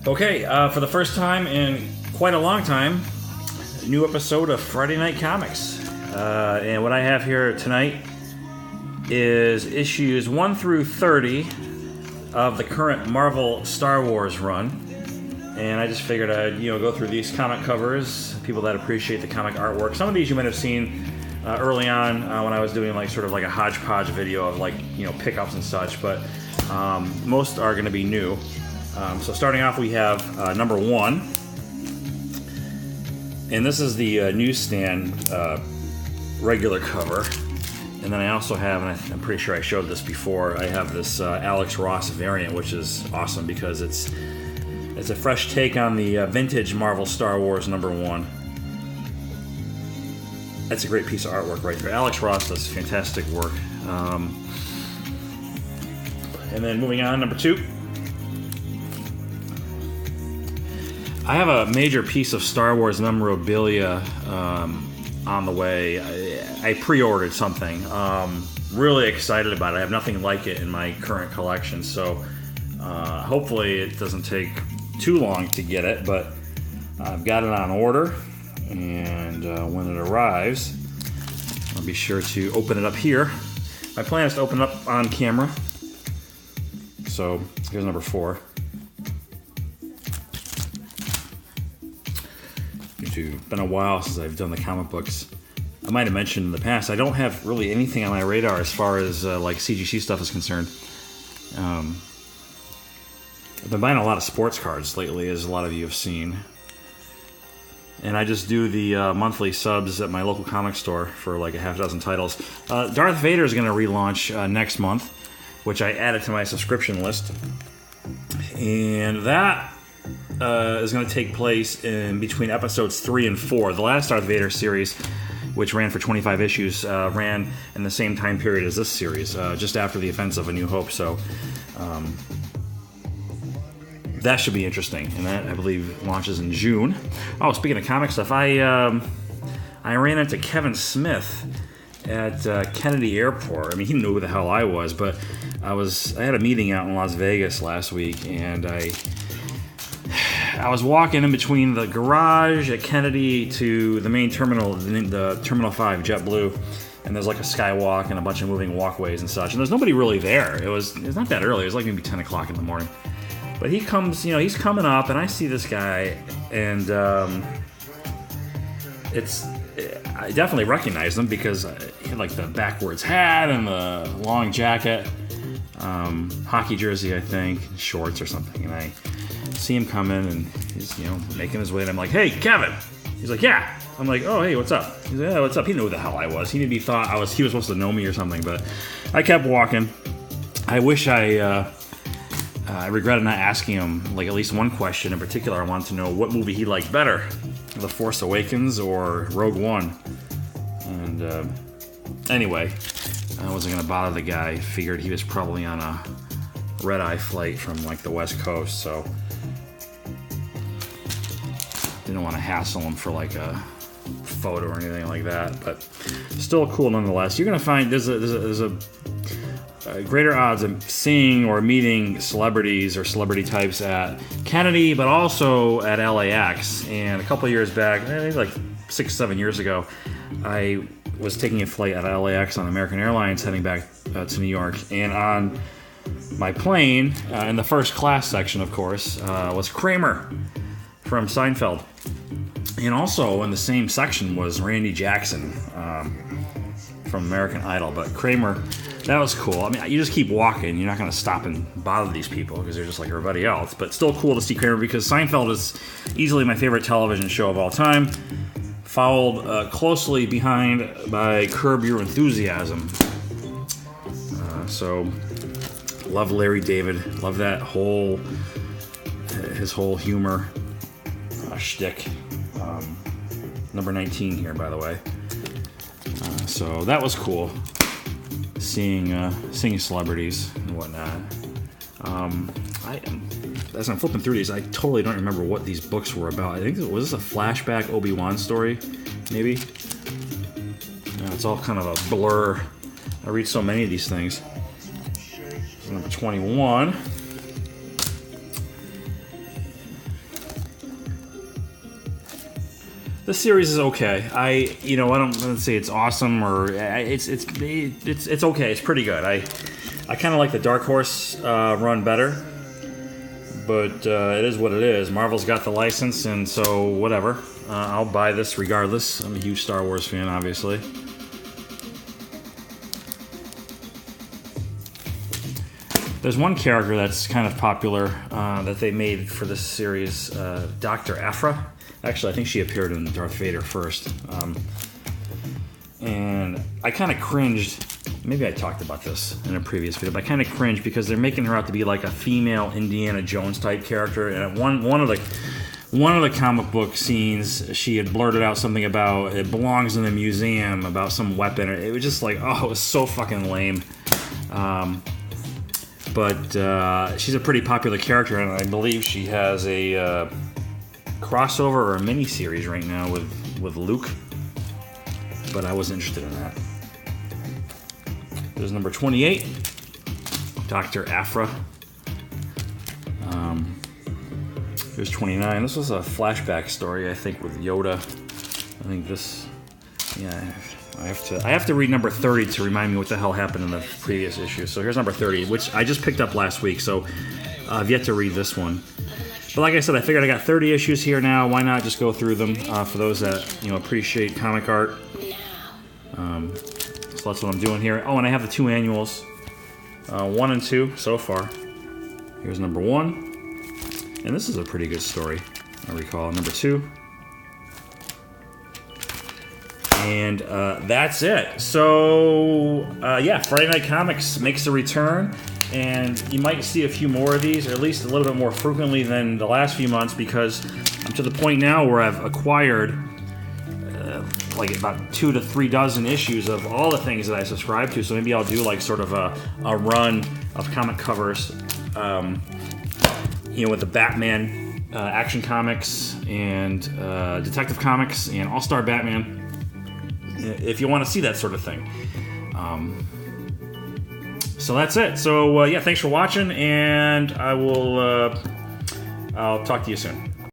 Okay, for the first time in quite a long time, a new episode of Friday Night Comics. And what I have here tonight is issues 1 through 30 of the current Marvel Star Wars run. And I just figured I'd go through these comic covers, people that appreciate the comic artwork. Some of these you might have seen early on when I was doing sort of like a hodgepodge video of pickups and such, but most are going to be new. So starting off, we have number 1, and this is the newsstand regular cover. And then I also have, and I'm pretty sure I showed this before, I have this Alex Ross variant, which is awesome because it's a fresh take on the vintage Marvel Star Wars number 1. That's a great piece of artwork right there. Alex Ross does fantastic work. And then moving on, number 2. I have a major piece of Star Wars memorabilia on the way. I pre-ordered something. Really excited about it. I have nothing like it in my current collection, so hopefully it doesn't take too long to get it, but I've got it on order, and when it arrives, I'll be sure to open it up here. My plan is to open it up on camera. So here's number 4. It's been a while since I've done the comic books. I might have mentioned in the past, I don't have really anything on my radar as far as CGC stuff is concerned. I've been buying a lot of sports cards lately, as a lot of you have seen. And I just do the monthly subs at my local comic store for like a half dozen titles. Darth Vader is going to relaunch next month, which I added to my subscription list. And that is going to take place in between episodes 3 and 4. The last Darth Vader series, which ran for 25 issues, ran in the same time period as this series, just after the events of A New Hope. So that should be interesting, and that, I believe, launches in June. Oh, speaking of comic stuff, I ran into Kevin Smith at Kennedy Airport. I mean, he knew who the hell I was, but I had a meeting out in Las Vegas last week, and I was walking in between the garage at Kennedy to the main terminal, the Terminal 5 JetBlue, and there's like a skywalk and a bunch of moving walkways and such, and there's nobody really there. It's not that early. It was like maybe 10 o'clock in the morning. But he comes, he's coming up, and I see this guy, and I definitely recognize him because he had like the backwards hat and the long jacket, hockey jersey, I think, shorts or something, and I see him coming, and he's making his way, and I'm like, "Hey, Kevin!" He's like, "Yeah." I'm like, "Oh, hey, what's up?" He's like, "Yeah, what's up?" He knew who the hell I was. He maybe thought he was supposed to know me or something, but I kept walking. I wish I regretted not asking him like at least one question in particular. I wanted to know what movie he liked better, The Force Awakens or Rogue One. And anyway, I wasn't gonna bother the guy. Figured he was probably on a red-eye flight from like the West Coast, so didn't want to hassle him for like a photo or anything like that. But still cool nonetheless. You're gonna find there's a greater odds of seeing or meeting celebrities or celebrity types at Kennedy, but also at LAX. And a couple years back, maybe like 6-7 years ago, I was taking a flight at LAX on American Airlines heading back to New York. And on my plane, in the first class section, of course, was Kramer from Seinfeld. And also in the same section was Randy Jackson from American Idol. But Kramer, that was cool. I mean, you just keep walking. You're not going to stop and bother these people because they're just like everybody else. But still cool to see Kramer because Seinfeld is easily my favorite television show of all time. Followed closely behind by Curb Your Enthusiasm. So, love Larry David. Love that his whole humor shtick. Number 19 here, by the way. So that was cool. Seeing celebrities and whatnot. As I'm flipping through these, I totally don't remember what these books were about. I think was this a flashback Obi-Wan story, maybe. It's all kind of a blur. I read so many of these things. Number 21. The series is okay. I don't say it's awesome or it's okay. It's pretty good. I kind of like the Dark Horse run better, but it is what it is. Marvel's got the license, and so whatever. I'll buy this regardless. I'm a huge Star Wars fan, obviously. There's one character that's kind of popular that they made for this series, Dr. Aphra. Actually, I think she appeared in Darth Vader first. And I kind of cringed. Maybe I talked about this in a previous video, but I kind of cringed because they're making her out to be like a female Indiana Jones type character. And one of the comic book scenes, she had blurted out something about it belongs in a museum, about some weapon. It was just like, oh, it was so fucking lame. But she's a pretty popular character, and I believe she has a crossover or a mini-series right now with Luke. But I wasn't interested in that. There's number 28, Dr. Aphra. Here's 29. This was a flashback story, I think, with Yoda. I think this, yeah, I have to read number 30 to remind me what the hell happened in the previous issue. So here's number 30, which I just picked up last week, so I've yet to read this one. But like I said, I figured I got 30 issues here now. Why not just go through them for those that appreciate comic art? So that's what I'm doing here. Oh, and I have the 2 annuals, 1 and 2 so far. Here's number 1. And this is a pretty good story, I recall. Number 2. And that's it. So, yeah, Friday Night Comics makes a return. And you might see a few more of these, or at least a little bit more frequently than the last few months, because I'm to the point now where I've acquired like about 2 to 3 dozen issues of all the things that I subscribe to. So maybe I'll do like sort of a run of comic covers, with the Batman Action Comics and Detective Comics and All-Star Batman, if you want to see that sort of thing. So that's it. So yeah, thanks for watching, and I'll talk to you soon.